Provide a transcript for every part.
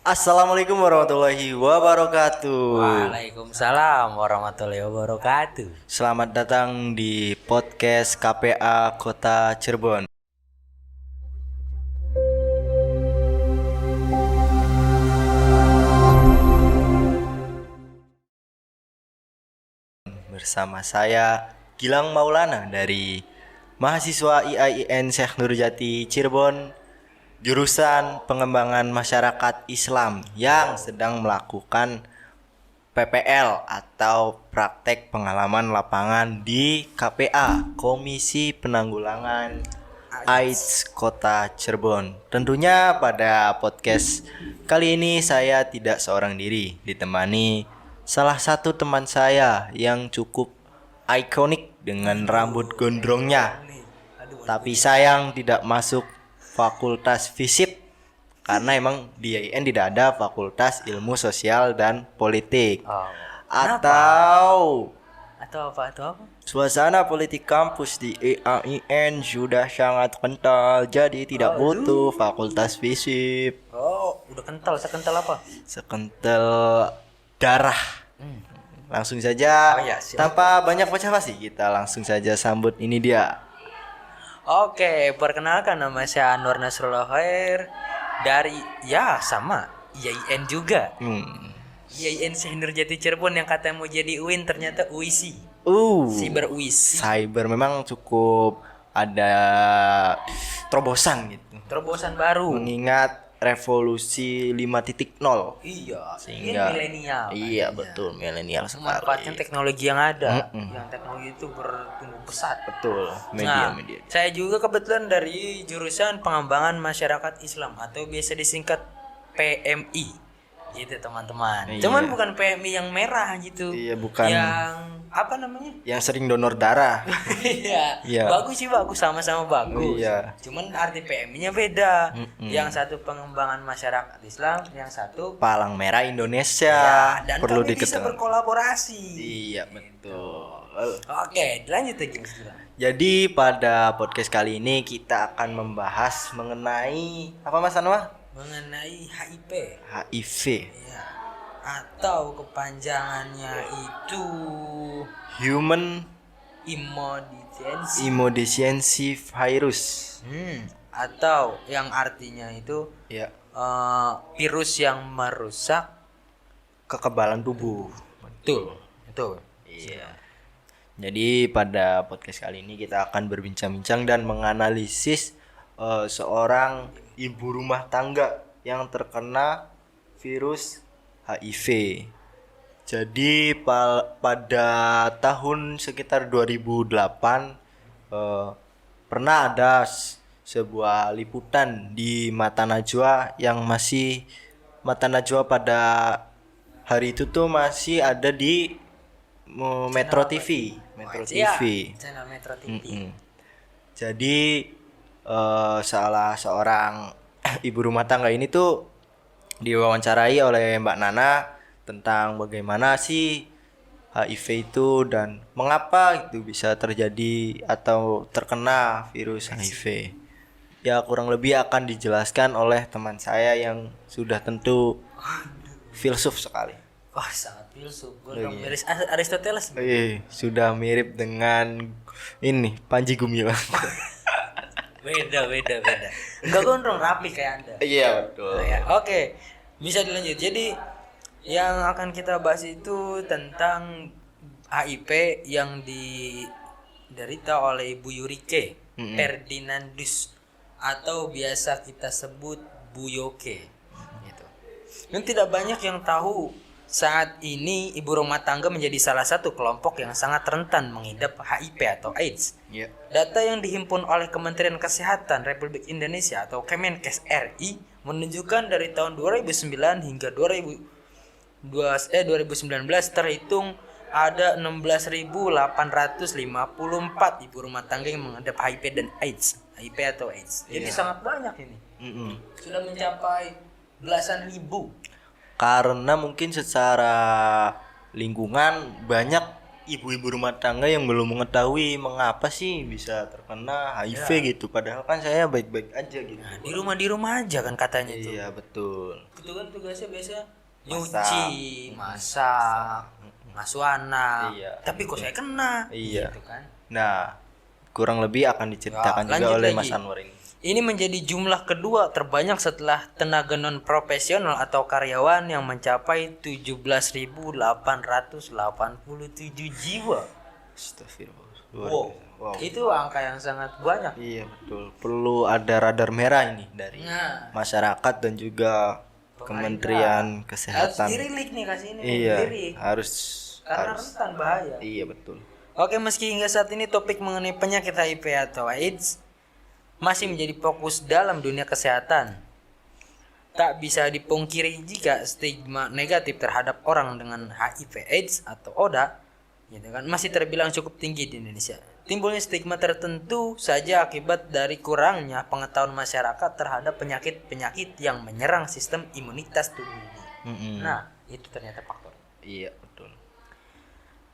Assalamualaikum warahmatullahi wabarakatuh. Waalaikumsalam warahmatullahi wabarakatuh. Selamat datang di podcast KPA Kota Cirebon. Bersama saya Gilang Maulana dari mahasiswa IAIN Syekh Nurjati Cirebon, jurusan Pengembangan Masyarakat Islam yang sedang melakukan PPL atau praktek pengalaman lapangan di KPA, Komisi Penanggulangan AIDS Kota Cirebon. Tentunya pada podcast kali ini saya tidak seorang diri, ditemani salah satu teman saya yang cukup ikonik dengan rambut gondrongnya. Tapi sayang tidak masuk Fakultas Fisip karena emang di IAIN tidak ada Fakultas Ilmu Sosial dan Politik. Atau Atau apa? suasana politik kampus di IAIN sudah sangat kental, jadi tidak butuh Fakultas Fisip. Udah kental, sekental apa? Sekental darah. Langsung saja, Oh ya, siap. tanpa banyak basa-basi kita langsung saja sambut ini dia. Oke, perkenalkan nama saya Anwar Nasrullah Khair dari sama IAIN juga. IAIN Syekh Nurjati Cirebon yang katanya mau jadi UIN ternyata UISI. Cyber UISI. Cyber memang cukup ada terobosan gitu. Terobosan baru. Mengingat revolusi 5.0. Iya, Sehingga milenial. Iya, betul, milenial Memanfaatkan sekali. teknologi yang ada. Yang teknologi itu bertumbuh pesat. Betul, Nah, media. saya juga kebetulan dari jurusan Pengembangan Masyarakat Islam atau biasa disingkat PMI. Gitu teman-teman. Iya. Cuman bukan PMI yang merah gitu. Iya, bukan. Yang apa namanya? Yang sering donor darah. Iya. Iya. Bagus sih, bagus, sama-sama bagus. Iya. Cuman arti PMI-nya beda. Yang satu Pengembangan Masyarakat Islam, yang satu Palang Merah Indonesia. ya, dan Perlu kami bisa diketahui. berkolaborasi. Iya, betul. Oke, lanjut aja Mas Gilang. Jadi pada podcast kali ini kita akan membahas mengenai apa Mas Anwar? Mengenai HIV. HIV. Ya. Atau kepanjangannya itu Human immunodeficiency. Immunodeficiency Virus. Atau yang artinya itu Ya, virus yang merusak. kekebalan tubuh. Betul. Iya. Jadi pada podcast kali ini kita akan berbincang-bincang dan menganalisis seorang ibu rumah tangga yang terkena virus HIV. Jadi pada tahun sekitar 2008 pernah ada sebuah liputan di Mata Najwa yang masih Mata Najwa pada hari itu tuh masih ada di Metro TV. Channel Metro TV. Jadi salah seorang ibu rumah tangga ini tuh diwawancarai oleh Mbak Nana tentang bagaimana sih HIV itu dan mengapa itu bisa terjadi atau terkena virus HIV. Ya kurang lebih akan dijelaskan oleh teman saya yang sudah tentu filsuf sekali. Wah, sangat filsuf. Gondrong miris Aristoteles. Sudah mirip dengan ini Panji Gumilang. Beda. Enggak gondrong, rapi kayak Anda. Iya betul. Nah, ya. Oke, bisa dilanjut. Jadi yang akan kita bahas itu tentang HIV yang diderita oleh Ibu Yurike Ferdinandus atau biasa kita sebut Bu Yoke. Gitu. Dan tidak banyak yang tahu saat ini ibu rumah tangga menjadi salah satu kelompok yang sangat rentan mengidap HIV atau AIDS. Iya. Data yang dihimpun oleh Kementerian Kesehatan Republik Indonesia atau Kemenkes RI menunjukkan dari tahun 2009 hingga 2019 terhitung ada 16.854 ibu rumah tangga yang mengidap HIV dan AIDS. HIV atau AIDS. Jadi sangat banyak ini. Sudah mencapai belasan ribu. Karena mungkin secara lingkungan banyak ibu-ibu rumah tangga yang belum mengetahui mengapa sih bisa terkena HIV gitu. Padahal kan saya baik-baik aja gitu. Nah, di rumah aja kan katanya tuh. Iya betul. Itu kan tugasnya biasa Masak. nyuci, masak, ngasuh anak. Iya. Tapi kok saya kena? Iya. Gitu kan. Nah, kurang lebih akan diceritakan Ya, juga lanjut oleh lagi. Mas Anwar ini. Ini menjadi jumlah kedua terbanyak setelah tenaga non profesional atau karyawan yang mencapai 17.887 jiwa. Astagfirullah. Luar Wow. biasa. Wow. Itu angka yang sangat banyak. Iya betul. Perlu ada radar merah ini dari Nah, masyarakat dan juga Kementerian harus Kesehatan. dirilik nih kasih ini Iya, dirilik. harus Karena rentan bahaya. Iya betul. Oke, meski hingga saat ini topik mengenai penyakit HIV atau AIDS masih menjadi fokus dalam dunia kesehatan, tak bisa dipungkiri jika stigma negatif terhadap orang dengan HIV AIDS atau ODA gitu kan, masih terbilang cukup tinggi di Indonesia. Timbulnya stigma tertentu saja akibat dari kurangnya pengetahuan masyarakat terhadap penyakit-penyakit yang menyerang sistem imunitas tubuh ini. Mm-mm. Nah, itu ternyata faktor. Iya betul.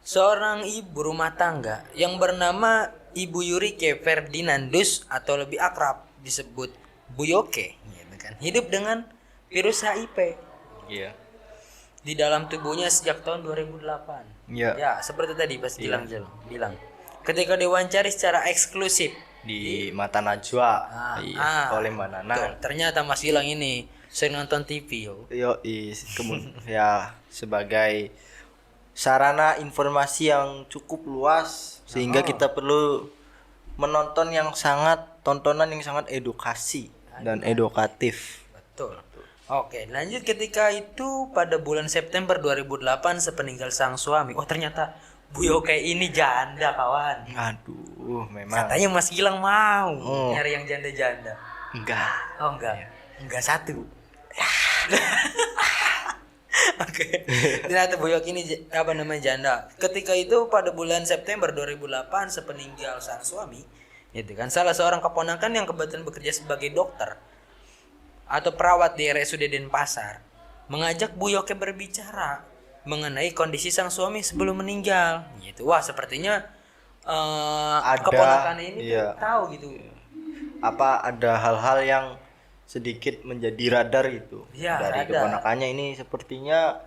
Seorang ibu rumah tangga yang bernama Ibu Yurike Ferdinandus atau lebih akrab disebut Bu Yoke, gitu kan, hidup dengan virus HIV Iya. di dalam tubuhnya sejak tahun 2008. Iya. Ya, seperti tadi pas Gilang bilang. Ketika diwawancari secara eksklusif Di Mata Najwa. Iya. Oleh Mbak Nana. betul, ternyata Mas Gilang ini sering nonton TV yo. Ya sebagai sarana informasi yang cukup luas sehingga kita perlu menonton tontonan yang sangat edukasi dan edukatif. Betul. Oke, lanjut ketika itu pada bulan September 2008 sepeninggal sang suami. Oh, ternyata Bu Yoke ini janda, kawan. Aduh, memang Katanya Mas Gilang mau Oh. nyari yang janda-janda. enggak. Oh, enggak. Enggak satu. Oke. Ternyata Bu Yoke ini janda. Ketika itu pada bulan September 2008 sepeninggal sang suami, itu kan salah seorang keponakan yang kebetulan bekerja sebagai dokter atau perawat di RSUD Denpasar mengajak Bu Yoke berbicara mengenai kondisi sang suami sebelum meninggal. Gitu. Wah, sepertinya keponakan ini iya. tuh tahu gitu. Apa ada hal-hal yang sedikit menjadi radar gitu Iya, dari radar. keponakannya ini sepertinya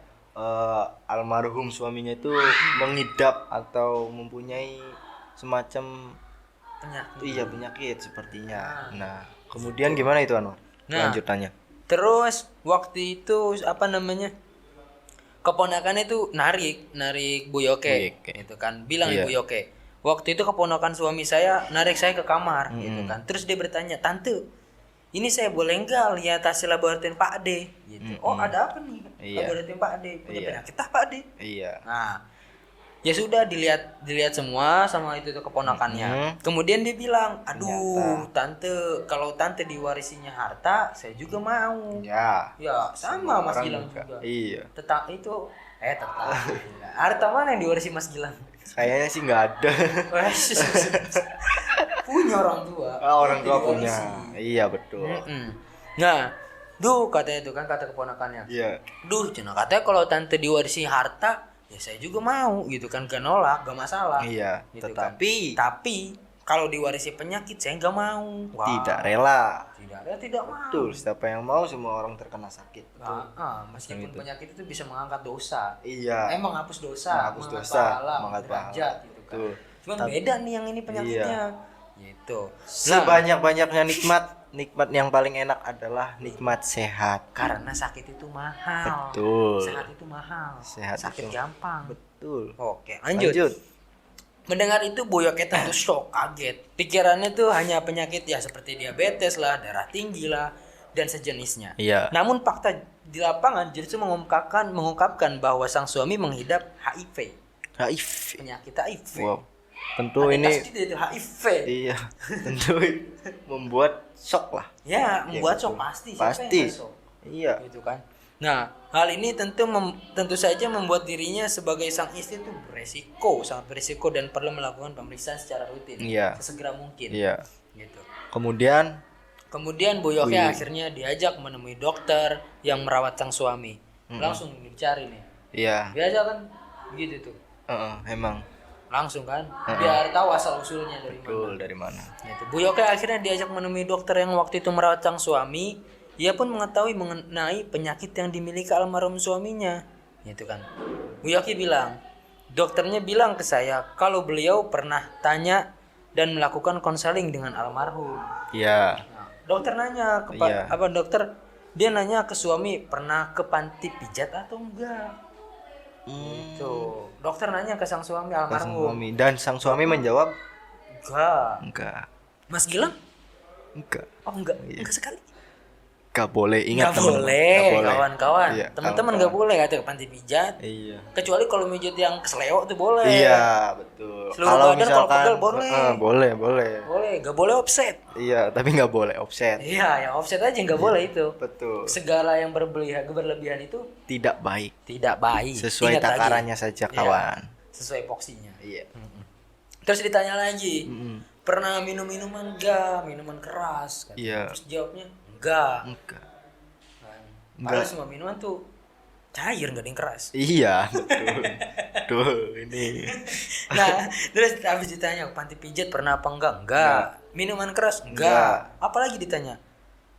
almarhum suaminya itu mengidap atau mempunyai semacam penyakit sepertinya. Nah, kemudian gimana itu Anwar? Nah. Lanjutannya. Terus waktu itu keponakan itu narik Bu Yoke, gitu kan, bilang Iya. Bu Yoke, waktu itu keponakan suami saya narik saya ke kamar, gitu kan, terus dia bertanya, tante, ini saya boleh nggak lihat hasil laboratorium Pak D, gitu. Oh, ada apa nih? Iya. Laboratorium Pak D, punya Iya. penyakit apa Pak D? Iya. Nah, ya sudah dilihat semua sama itu tuh keponakannya. Kemudian dia bilang, aduh, tante, kalau tante diwarisinya harta, saya juga mau. Ya. Ya, sama Mas Orang Gilang juga. Iya. Tetap. Harta mana yang diwarisi Mas Gilang? Kayaknya sih nggak ada. Punya orang tua. Orang tua punya. Diwarisi. Iya betul. Nah, katanya itu kan kata keponakannya. Iya. Cina katanya kalau tante diwarisi harta, ya saya juga mau gitu kan, gak nolak, gak masalah. Iya. Gitu Tetapi Tapi kalau diwarisi penyakit saya nggak mau. Wah, tidak rela. tidak mau. Betul. Siapa yang mau semua orang terkena sakit. Meskipun penyakit itu bisa mengangkat dosa. Iya. Emang hapus dosa, Menghapus mengangkat dosa, pahala, mengangkat derajat pahala. gitu kan. Betul. Cuman beda nih yang ini penyakitnya. Gitu. Sebanyak-banyaknya nikmat yang paling enak adalah nikmat sehat. Karena sakit itu mahal. Betul. Sehat itu mahal. itu. Sakit gampang. Betul. Oke, lanjut. Mendengar itu Bu Yoke tentu shock, kaget. Pikirannya tuh hanya penyakit ya seperti diabetes lah, darah tinggi lah, dan sejenisnya. Iya. Namun fakta di lapangan justru mengungkapkan bahwa sang suami mengidap HIV, HIV. penyakit HIV. Wow. Tentu ini itu HIV. iya. Tentu membuat shock lah. Ya, membuat betul. shock pasti. Siapa Pasti. yang nggak shock? Iya. Gitu kan. Nah, hal ini tentu saja membuat dirinya sebagai sang istri itu sangat beresiko dan perlu melakukan pemeriksaan secara rutin, Iya. sesegera mungkin. Iya. Gitu. Kemudian Bu Yoke akhirnya diajak menemui dokter yang merawat sang suami. Langsung dicari nih. iya. Biasa kan gitu tuh. Emang langsung kan, biar tahu asal usulnya dari mana. Betul, dari mana? Itu Bu Yoke akhirnya diajak menemui dokter yang waktu itu merawat sang suami. Ia pun mengetahui mengenai penyakit yang dimiliki almarhum suaminya. Gitu kan. Bu Yoke bilang, dokternya bilang ke saya kalau beliau pernah tanya dan melakukan konseling dengan almarhum. Iya. Nah, dokter nanya Iya. dia nanya ke suami pernah ke panti pijat atau enggak. Itu dokter nanya ke sang suami Sang almarhum. suami, dan sang suami menjawab Enggak. enggak. Mas Gilang? Enggak. Oh enggak, enggak sekali. Enggak boleh, ingat Nggak teman-teman. boleh, Nggak boleh. kawan-kawan. Iya, Teman-teman nggak boleh kata ke panti pijat. Iya. Kecuali kalau mijit yang kesleo tuh boleh. Iya, betul. Seluruh badan kalau pegel boleh. Boleh. Boleh, nggak boleh offset. Iya, tapi nggak boleh offset. Iya, yang offset aja nggak boleh itu. Betul. Segala yang berlebihan itu Tidak baik. tidak baik. Sesuai Ingat lagi. takarannya saja, Iya, kawan. sesuai epoksinya. Iya. Terus ditanya lagi, Mm-mm. pernah minum minuman enggak? Minuman keras? Kata. Iya. Terus jawabnya enggak. Enggak. Kan. Enggak. Padahal semua minuman tuh cair, nggak ada yang keras. Iya, betul. Tuh, ini. Nah, terus habis ditanya panti pijat pernah apa enggak? Enggak. Minuman keras? Enggak. Apalagi ditanya,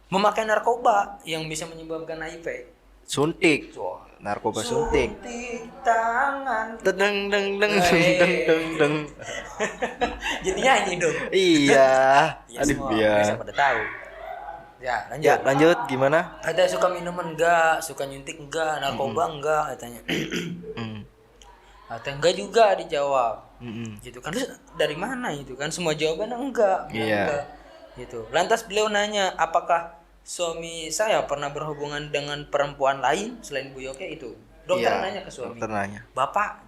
memakai narkoba yang bisa menyebabkan HIV? Suntik. Wah. Narkoba suntik. Suntik tangan. Deng deng deng deng deng deng. Jadi nyanyi dong. Iya. Ya, Aduh, semua iya. bisa pada tahu. Ya, lanjut. Ya, lanjut gimana? Ada suka minuman enggak? Suka nyuntik enggak? Narkoba enggak? Katanya. Mm. Atau enggak juga dijawab. Mm-mm. Gitu kan. Terus dari mana itu kan? Semua jawabannya enggak. Iya. Enggak. Gitu. Lantas beliau nanya, apakah suami saya pernah berhubungan dengan perempuan lain selain Bu Yoke itu? Dokter Iya, nanya ke suami. dokter nanya. Bapak,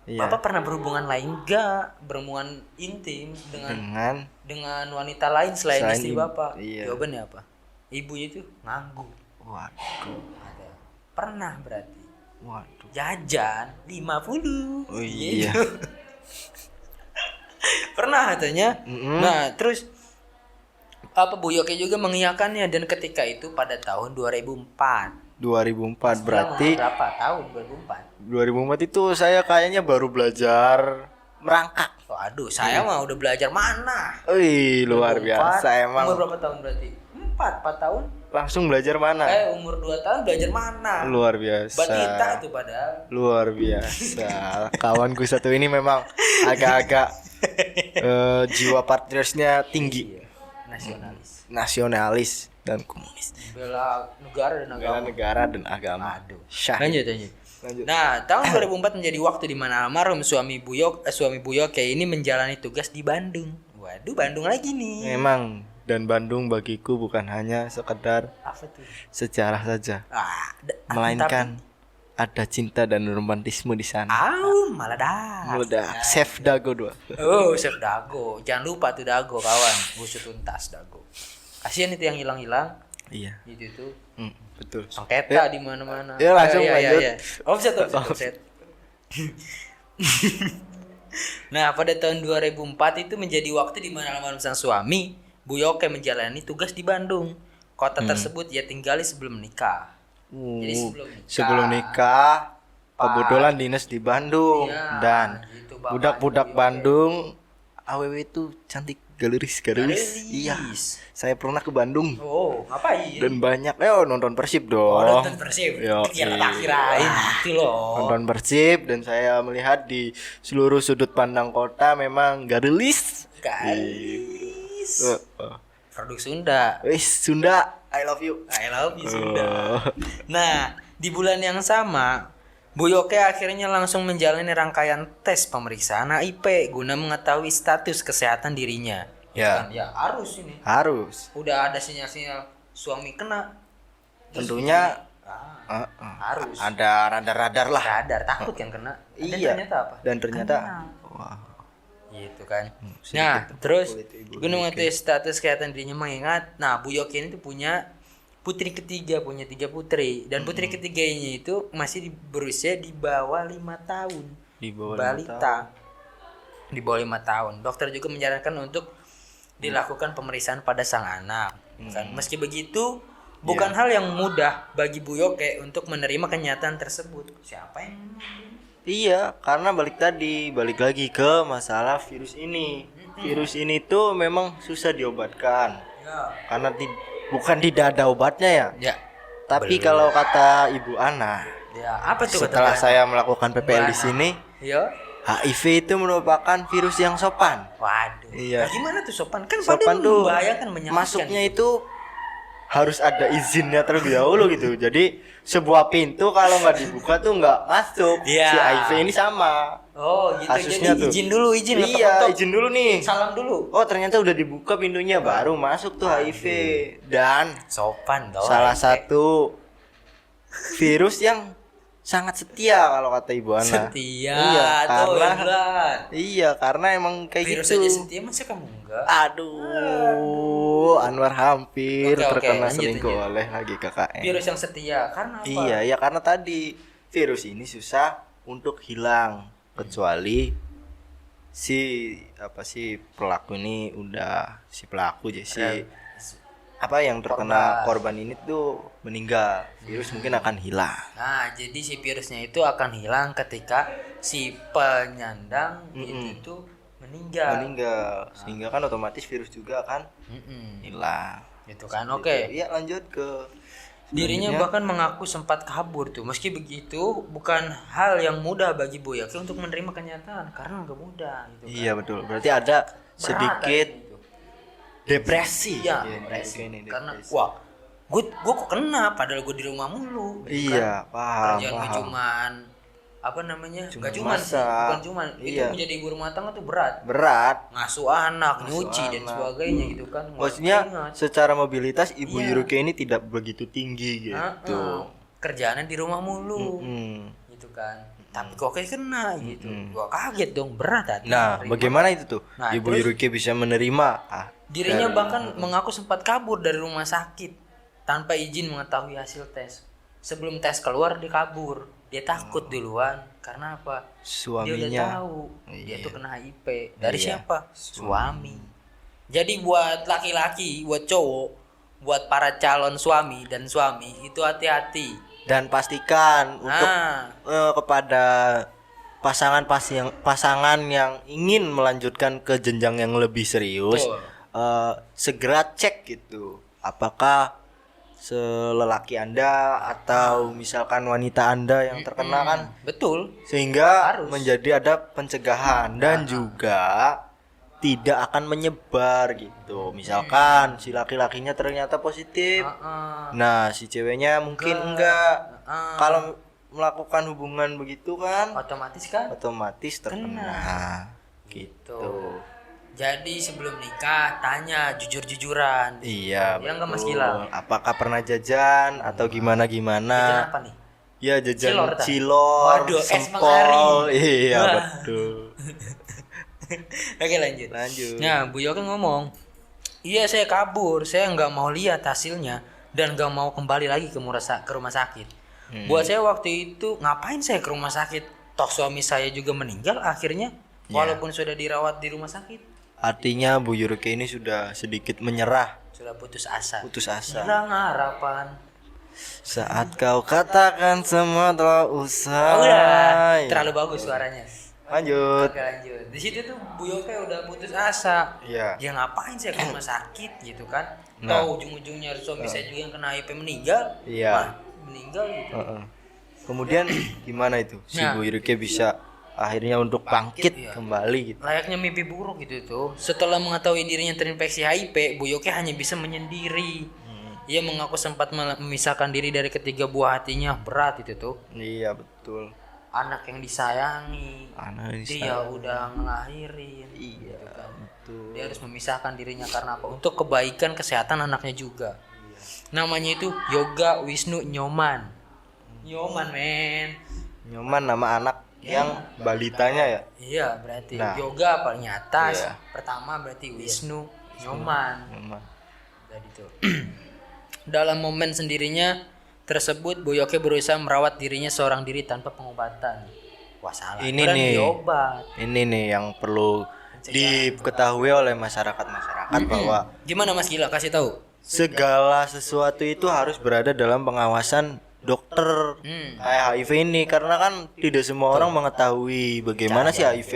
Iya. Bapak pernah berhubungan lain enggak? Berhubungan intim dengan Dengan wanita lain selain Selain istri Bapak? iya. Jawabannya apa? Ibunya itu nganggu. waduh. Ada. Pernah berarti. Waduh. Jajan 50. Oh iya. Gitu. Pernah katanya. Mm-mm. Nah, terus apa Bu Yoke juga mengiyakannya dan ketika itu pada tahun 2004. 2004 berarti Berapa tahun 2004? 2004 itu saya kayaknya baru belajar merangkak. Waduh, saya mah udah belajar mana? Wih, luar 2004, biasa emang. Umur berapa tahun berarti? 4 tahun? Langsung belajar mana? Umur 2 tahun belajar mana? Luar biasa. Batita itu padahal. Luar biasa. Kawanku satu ini memang agak-agak jiwa patriotisnya tinggi. Iya, nasionalis. Nasionalis dan komunis. Bela negara dan Bela agama. negara dan agama. Aduh. Syahid. Lanjut. Lanjut. Nah, tahun 2004 menjadi waktu di mana almarhum suami Bu Yoke ini menjalani tugas di Bandung. Waduh, Bandung lagi nih. Memang, dan Bandung bagiku bukan hanya sekedar Apa tuh? sejarah saja, melainkan ada cinta dan romantisme di sana. Malah dah. Meledak. Chef Dago 2. Oh, Chef Dago. Jangan lupa tuh Dago, kawan. Busuk tuntas Dago. Kasihan itu yang hilang-hilang. Iya. Itu. Betul. Sengketa di mana-mana. Ya, langsung lanjut. Offset. Nah, pada tahun 2004 itu menjadi waktu di mana almarhum sang suami, Bu Yoke menjalani tugas di Bandung. Kota tersebut ia tinggali sebelum menikah. Jadi Sebelum nikah, kebetulan dinas di Bandung. Iya, Dan gitu, Bapak budak-budak Yoke. Bandung AWW itu cantik galerist. Iya, saya pernah ke Bandung Oh, ngapain? dan banyak nonton Persib Oh, dong. nonton Persib. Yo, Kirain itu loh. nonton Persib, dan saya melihat di seluruh sudut pandang kota memang galerist. Guys. Uh. Produk Sunda. Wis, Sunda, I love you. I love you Sunda. Nah, di bulan yang sama, Bu Yoke akhirnya langsung menjalani rangkaian tes pemeriksaan HIV guna mengetahui status kesehatan dirinya. Ya. Ya harus ini. Harus. Udah ada sinyal-sinyal suami kena. Tentunya Harus. ada radar-radar lah. Radar takut kan kena. Dan Iya. ternyata apa? Dan ternyata Kena. wah, Gitu kan. sedikit Nah, terus kulit ibu guna mengetahui status kesehatan dirinya mengingat, nah Bu Yoke ini tuh punya putri ketiga, punya 3 putri, dan putri ketiganya itu masih berusia di bawah 5 tahun. di bawah 5 tahun. Balita. Di bawah 5 tahun. Dokter juga menyarankan untuk dilakukan pemeriksaan pada sang anak. Kan? Meski begitu, bukan hal yang mudah bagi Bu Yoke untuk menerima kenyataan tersebut. Siapa yang Iya, karena balik lagi ke masalah virus ini. Virus ini tuh memang susah diobatkan. Karena bukan tidak ada obatnya ya. Ya. Tapi kalau kata Ibu Ana, Ya, apa tuh setelah kata saya melakukan PPL di Ana? sini, Ya. HIV itu merupakan virus yang sopan. Waduh. Iya. Nah, gimana tuh sopan? Kan Sopan padahal tuh membahayakan, menyakitkan. masuknya itu harus ada izinnya terlebih dahulu gitu. Jadi sebuah pintu kalau nggak dibuka tuh nggak masuk. Iya. Si HIV ini sama. Oh, gitu. Kasusnya Jadi tuh. izin dulu, izin Iya, ngetok-ngetok. izin dulu nih. Salam dulu. Oh, ternyata udah dibuka pintunya baru masuk tuh HIV. Dan Sopan dong. salah satu virus yang sangat setia kalau kata Ibu Ana. setia Iya, tuh karena Indra. iya, karena emang kayak Virus gitu. aja setia, masa kamu enggak? Aduh, Anwar hampir Oke, terkena lanjut, selingkuh lanjut. oleh lagi KKN. Virus yang setia karena apa? Iya, ya karena tadi virus ini susah untuk hilang kecuali si pelaku ini udah si pelaku aja si apa yang terkena korban ini tuh meninggal. Virus mungkin akan hilang. Nah, jadi si virusnya itu akan hilang ketika si penyandang itu tuh meninggal. Sehingga kan otomatis virus juga akan hilang. Gitu kan. Oke. Iya, lanjut ke Dirinya bahkan mengaku sempat kabur tuh. Meski begitu, bukan hal yang mudah bagi Boyake untuk menerima kenyataan karena nggak mudah gitu kan. Iya, betul. Berarti ada sedikit gitu. depresi. Iya, Iya, depresi. ini Karena depresi. wah, gue kok kena padahal gue di rumah mulu. Gitu Iya, kan. paham. Kerjaan gue cuman apa namanya? Cuma Gak cuman sih, masak. bukan cuman. Itu Iya. menjadi ibu rumah tangga tuh berat. Berat. Ngasuh anak, nyuci dan sebagainya gitu kan. Maksudnya Ingat. secara mobilitas Ibu Iya. Yuruke ini tidak begitu tinggi gitu. Kerjaannya di rumah mulu. Gitu kan. Tapi kok kayak kena gitu. Gua kaget dong, berat hati. Nah, bagaimana itu tuh? Nah, Ibu terus- Yuruke bisa menerima Dirinya bahkan mengaku sempat kabur dari rumah sakit tanpa izin mengetahui hasil tes. Sebelum tes keluar dia kabur. Dia takut duluan karena apa? Dia udah suaminya. tahu dia Iya. tuh kena HIV. Dari Iya. siapa? Suami. Jadi buat laki-laki, buat cowok, buat para calon suami dan suami itu hati-hati. Dan pastikan untuk Nah, kepada pasangan yang ingin melanjutkan ke jenjang yang lebih serius, Betul. segera cek gitu apakah selelaki Anda atau misalkan wanita Anda yang terkena kan, betul. sehingga Harus. menjadi ada pencegahan dan juga tidak akan menyebar gitu. Misalkan si laki-lakinya ternyata positif, Heeh. nah si ceweknya mungkin enggak. Kalau melakukan hubungan begitu kan Otomatis kan? otomatis terkena gitu. Jadi sebelum nikah tanya jujur-jujuran. Iya, Ya enggak Mas betul. Gilang? Apakah pernah jajan atau gimana Jajan apa nih? Ya jajan Cilor, tak? cilor, Waduh, es sempol. mengari. Iya, Wah. betul. Oke lanjut. Lanjut. Nah Bu Yoga ngomong, iya saya kabur, saya nggak mau lihat hasilnya dan nggak mau kembali lagi ke rumah sakit. Buat saya waktu itu ngapain saya ke rumah sakit? Toh suami saya juga meninggal akhirnya, walaupun sudah dirawat di rumah sakit. Artinya Bu Yuruke ini sudah sedikit menyerah, Sudah putus asa. putus asa. Hilang harapan. Saat kau katakan semua telah usai. Oh, udah, terlalu bagus suaranya. Lanjut. Oke lanjut. Di situ tuh Bu Yoga udah putus asa. Iya. Dia ngapain saya ke rumah sakit gitu kan? Nah. Tahu ujung-ujungnya suami saya juga yang kena HIV meninggal. Iya. Wah, meninggal gitu. Heeh. Kemudian gimana itu si Nah. Bu Yuruke bisa akhirnya untuk bangkit iya. kembali gitu. Layaknya mimpi buruk gitu tuh. Setelah mengetahui dirinya terinfeksi HIV, Bu Yoke hanya bisa menyendiri. Ia mengaku sempat memisahkan diri dari ketiga buah hatinya. Berat itu tuh. Iya, betul. Anak yang disayangi. Anak Dia udah ngelahirin. Iya, gitu kan. betul. Dia harus memisahkan dirinya karena apa? Untuk kebaikan kesehatan anaknya juga. Namanya itu Yoga Wisnu Nyoman. Nyoman men. Nyoman nama anak yang balitanya ya. Iya berarti Nah. Yoga paling atas. Iya. Pertama berarti Wisnu Nyoman. Nyoman. Jadi tuh. Dalam momen sendirinya tersebut Bu Yoke berusaha merawat dirinya seorang diri tanpa pengobatan. Wah salah. Ini Kurang nih. diobat. Ini nih yang perlu diketahui oleh masyarakat bahwa Gimana Mas Gila kasih tahu? segala sesuatu itu harus berada dalam pengawasan dokter kayak HIV ini, karena kan tidak semua orang mengetahui bagaimana sih HIV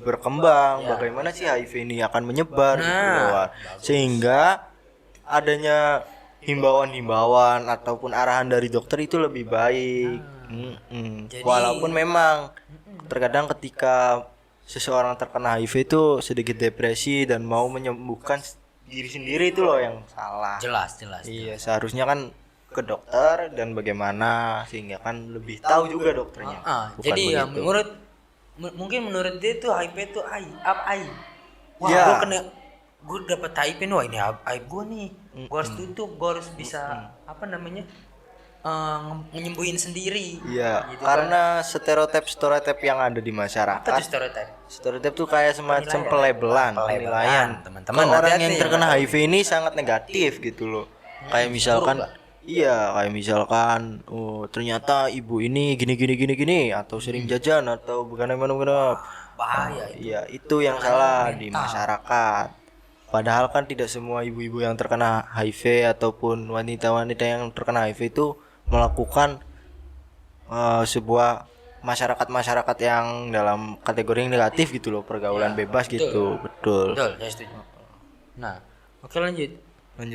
berkembang, bagaimana sih HIV ini akan menyebar gitu loh. Sehingga adanya himbauan-himbauan ataupun arahan dari dokter itu lebih baik. Walaupun memang terkadang ketika seseorang terkena HIV itu sedikit depresi dan mau menyembuhkan diri sendiri, itu loh yang salah. Jelas. Iya, seharusnya kan ke dokter dan bagaimana, sehingga kan lebih tahu juga dokternya. Bukan Jadi ya begitu. mungkin menurut dia tuh HIV itu aib. Wah, Ya. gue dapet HIV nih, wah ini aib gue nih. Gue harus tutup, gue harus bisa menyembuhin sendiri. Iya, Gitu karena stereotip yang ada di Apa masyarakat. tuh stereotip? Stereotip tuh kayak semacam penilaian. Teman-teman, Ke orang hati-hati yang ya. terkena HIV ini sangat negatif gitu loh. Kayak misalkan, kayak misalkan, oh ternyata ibu ini gini, atau sering jajan atau bagaimana. Bahaya itu. Iya, itu yang salah di masyarakat. Padahal kan tidak semua ibu-ibu yang terkena HIV ataupun wanita-wanita yang terkena HIV itu melakukan sebuah masyarakat yang dalam kategori yang negatif gitu loh, pergaulan bebas gitu. Betul. Betul, saya setuju. Nah, oke lanjut.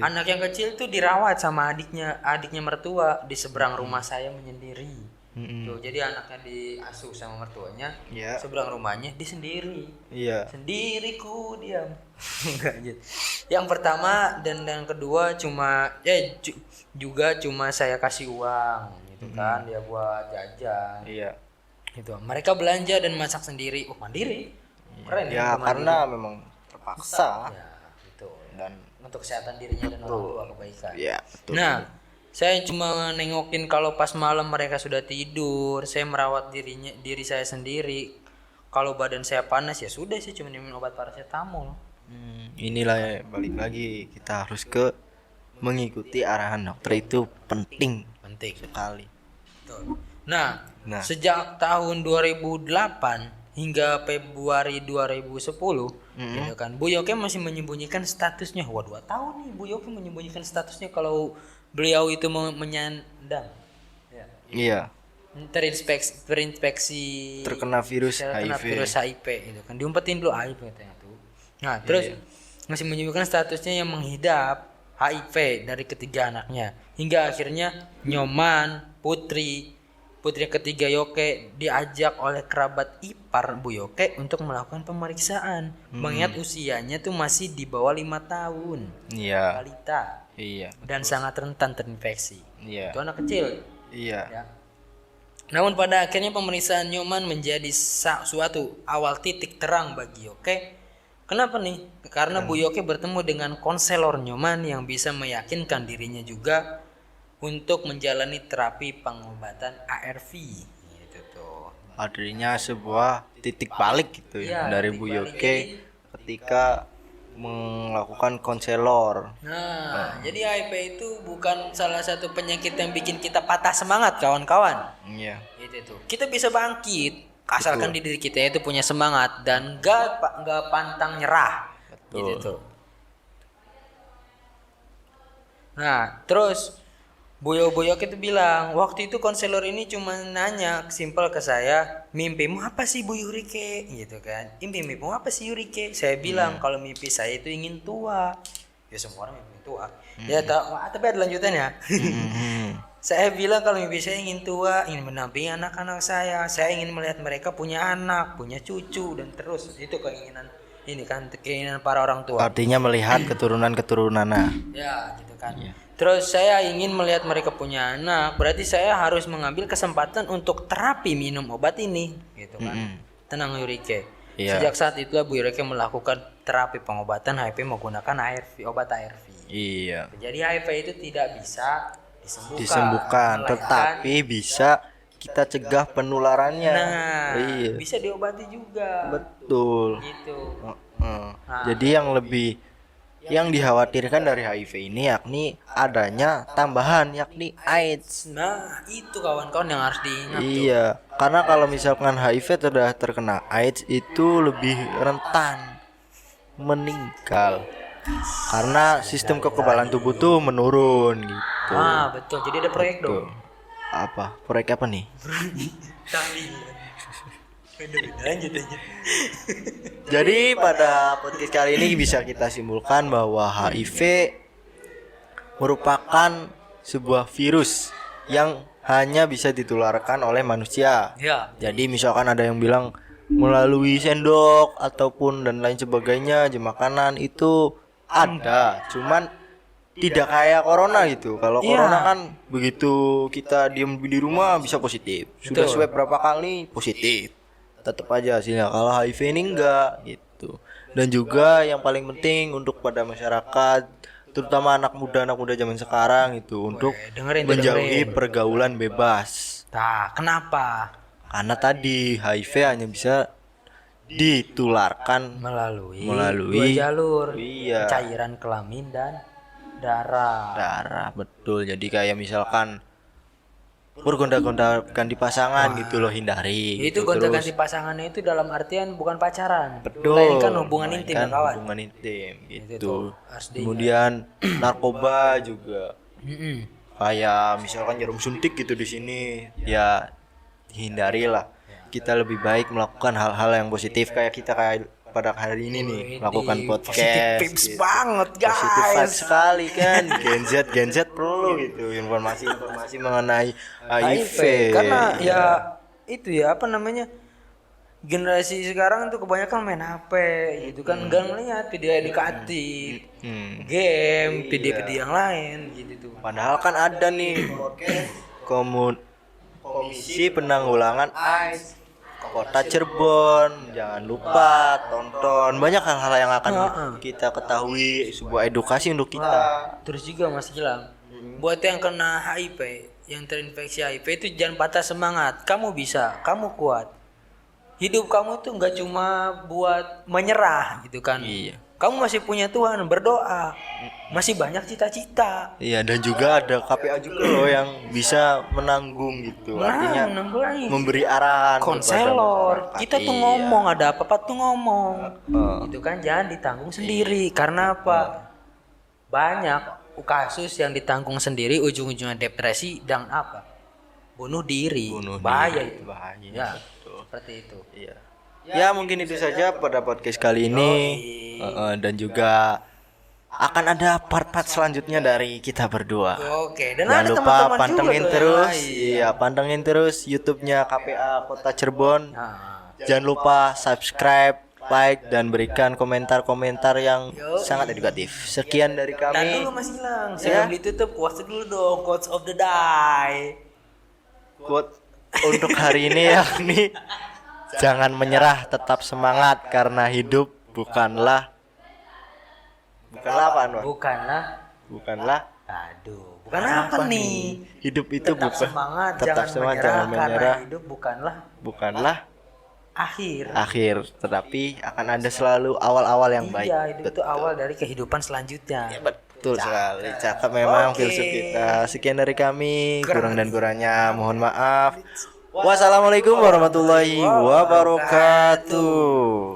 Anak yang kecil tuh dirawat sama adiknya mertua di seberang rumah saya menyendiri. Tuh, jadi anaknya diasuh sama mertuanya, Iya. seberang rumahnya dia sendiri. Iya. Sendiriku diam. Enggak lanjut. Yang pertama dan yang kedua juga cuma saya kasih uang gitu kan, dia buat jajan. Iya. Gitu. Mereka belanja dan masak sendiri. Oh, mandiri. Keren Ya, mandiri. karena memang terpaksa Ya, gitu. dan Untuk kesehatan dirinya dan orang tua kebaikan. ya, betul. Nah, saya cuma nengokin kalau pas malam mereka sudah tidur, saya merawat diri saya sendiri. Kalau badan saya panas ya sudah, saya cuma minum obat paracetamol. Inilah ya, balik lagi kita harus mengikuti arahan dokter, itu penting Penting. sekali. Betul. Nah, Nah. sejak tahun 2008 hingga Februari 2010, gitu kan, Bu Yoke masih menyembunyikan statusnya. Wah, 2 tahun nih Bu Yoke menyembunyikan statusnya kalau beliau itu menyandang. Ya. Iya. Terinfeksi Terkena virus terkena HIV. virus HIV gitu kan, diumpetin dulu HIV katanya tuh. Nah, terus masih menyebutkan statusnya yang menghidap HIV dari ketiga anaknya, hingga akhirnya Nyoman putri ketiga Yoke diajak oleh kerabat ipar Bu Yoke untuk melakukan pemeriksaan, mengingat usianya tuh masih di bawah 5 tahun, Iya. balita, Iya. dan sangat rentan terinfeksi. Iya. Itu anak kecil. Iya. Ya. Namun pada akhirnya pemeriksaan Nyoman menjadi suatu awal titik terang bagi Yoke. Kenapa nih? Karena Bu Yoke bertemu dengan konselor Nyoman yang bisa meyakinkan dirinya juga untuk menjalani terapi pengobatan ARV. Gitu tuh. Adanya sebuah titik balik gitu ya, Iya, dari titik Bu balik. Yoke ketika melakukan konselor. Nah, jadi HIV itu bukan salah satu penyakit yang bikin kita patah semangat, kawan-kawan. Iya. Gitu tuh. Kita bisa bangkit asalkan di diri kita itu punya semangat dan gak pantang nyerah. Betul. Gitu tuh. Nah, terus Bu Yoke itu bilang, waktu itu konselor ini cuma nanya simpel ke saya, mimpimu apa sih Bu Yurike? Gitu kan. Mimpimu apa sih Yurike? Saya bilang kalau mimpi saya itu ingin tua. Ya semua orang ingin tua. Ya tapi ada lanjutannya. Saya bilang kalau mimpi saya ingin tua, ingin mendampingi anak-anak saya ingin melihat mereka punya anak, punya cucu, dan terus itu keinginan ini kan, keinginan para orang tua. Artinya melihat keturunan-keturunannya. Ya, gitu kan. Terus saya ingin melihat mereka punya anak, berarti saya harus mengambil kesempatan untuk terapi minum obat ini, gitu kan. Tenang Yurike. Iya. Sejak saat itulah Bu Yurike melakukan terapi pengobatan HIV menggunakan obat ARV. Iya. Jadi HIV itu tidak bisa Disembuhkan, melainkan tetapi bisa kita cegah penularannya. Nah, Iya. bisa diobati juga. Betul. Gitu. Jadi yang dikhawatirkan dari HIV ini yakni adanya tambahan yakni AIDS. Nah, itu kawan-kawan yang harus diingat tuh. Iya, karena kalau misalkan HIV sudah terkena AIDS itu lebih rentan meninggal. Karena sistem kekebalan tubuh tuh menurun gitu. Betul. Jadi ada proyek dong. apa? Proyek apa nih? Tahlilan. Lanjut. Jadi pada podcast kali ini bisa kita simpulkan bahwa HIV merupakan sebuah virus yang hanya bisa ditularkan oleh manusia. Ya. Jadi misalkan ada yang bilang melalui sendok ataupun dan lain sebagainya, jam makanan itu ada, cuman tidak kayak corona gitu. Kalau Iya. corona kan begitu kita diam di rumah bisa positif. Sudah Betul. swab berapa kali positif. Tetap aja hasilnya. Kalau HIV ini enggak gitu. Dan juga yang paling penting untuk pada masyarakat, terutama anak muda zaman sekarang itu untuk dengerin tuh, menjauhi dengerin. pergaulan bebas. Nah, kenapa? Karena tadi HIV hanya bisa ditularkan Melalui dua Melalui- jalur. iya. Cairan kelamin dan darah. darah, betul. Jadi kayak misalkan bergonta-gontakan di pasangan gitu loh, hindari Itu gitu. gonta-ganti pasangannya itu dalam artian bukan pacaran. Betul. Melainkan hubungan intim ya Melainkan kawan. hubungan intim Itu gitu. tuh, harus diingat. Kemudian narkoba juga. Mm-mm. Kayak misalkan jarum suntik gitu di sini, ya hindarilah. Kita lebih baik melakukan hal-hal yang positif kayak kita kayak pada hari ini nih, melakukan Positive podcast. vibes gitu. banget Positif vibes guys. sekali kan. Gen Z perlu gitu informasi mengenai HIV. Karena ya itu ya apa namanya, generasi sekarang tuh kebanyakan main HP gitu kan, nggak ngeliat video edukatif, game, video-video yang lain gitu tuh. Padahal kan ada nih Komisi Penanggulangan AIDS Kota Cirebon, jangan lupa tonton, banyak hal-hal yang akan kita ketahui, sebuah edukasi untuk kita. Terus juga Mas Gilang, buat yang kena HIV, yang terinfeksi HIV itu jangan patah semangat. Kamu bisa, kamu kuat. Hidup kamu tuh nggak cuma buat menyerah gitu kan. Iya. Kamu masih punya Tuhan, berdoa. Masih banyak cita-cita. Iya, dan juga ada KPA juga loh yang bisa menanggung gitu. Artinya nanggulangi. memberi arahan kepada Konselor. masyarakat. Kita tuh Iya. ngomong, ada apa-apa tuh ngomong. Itu kan jangan ditanggung sendiri. Karena apa? Banyak kasus yang ditanggung sendiri ujung-ujungnya depresi dan apa? Bunuh diri. Bunuh Bahaya diri. itu. Bahaya. Ya, Betul. seperti itu. Iya. Ya mungkin itu saja pada podcast kali ini. Dan juga akan ada part-part selanjutnya dari kita berdua. Oke, dan Jangan ada lupa teman-teman pantengin juga tuh yang terus, lain. iya pantengin terus YouTube-nya KPA Kota Cirebon. Nah, Jangan lupa subscribe, like dan berikan komentar-komentar yang sangat edukatif. Sekian dari dan kami. dulu Mas Gilang, sebelum ditutup quotes dulu dong, quotes of the day. Quote untuk hari ini yakni jangan menyerah, tetap semangat karena hidup bukanlah apa Anwar? Bukanlah Aduh, bukan apa nih? hidup itu Tetap bukan semangat, tetap jangan semangat, menyerah, jangan karena menyerah, hidup bukanlah akhir, akhir. tetapi akan ada selalu awal-awal yang baik. Iya, hidup itu awal dari kehidupan selanjutnya. Betul sekali, cakep memang Oke. filsuf kita. Sekian dari kami, kurang dan kurangnya mohon maaf. Wassalamualaikum warahmatullahi wabarakatuh.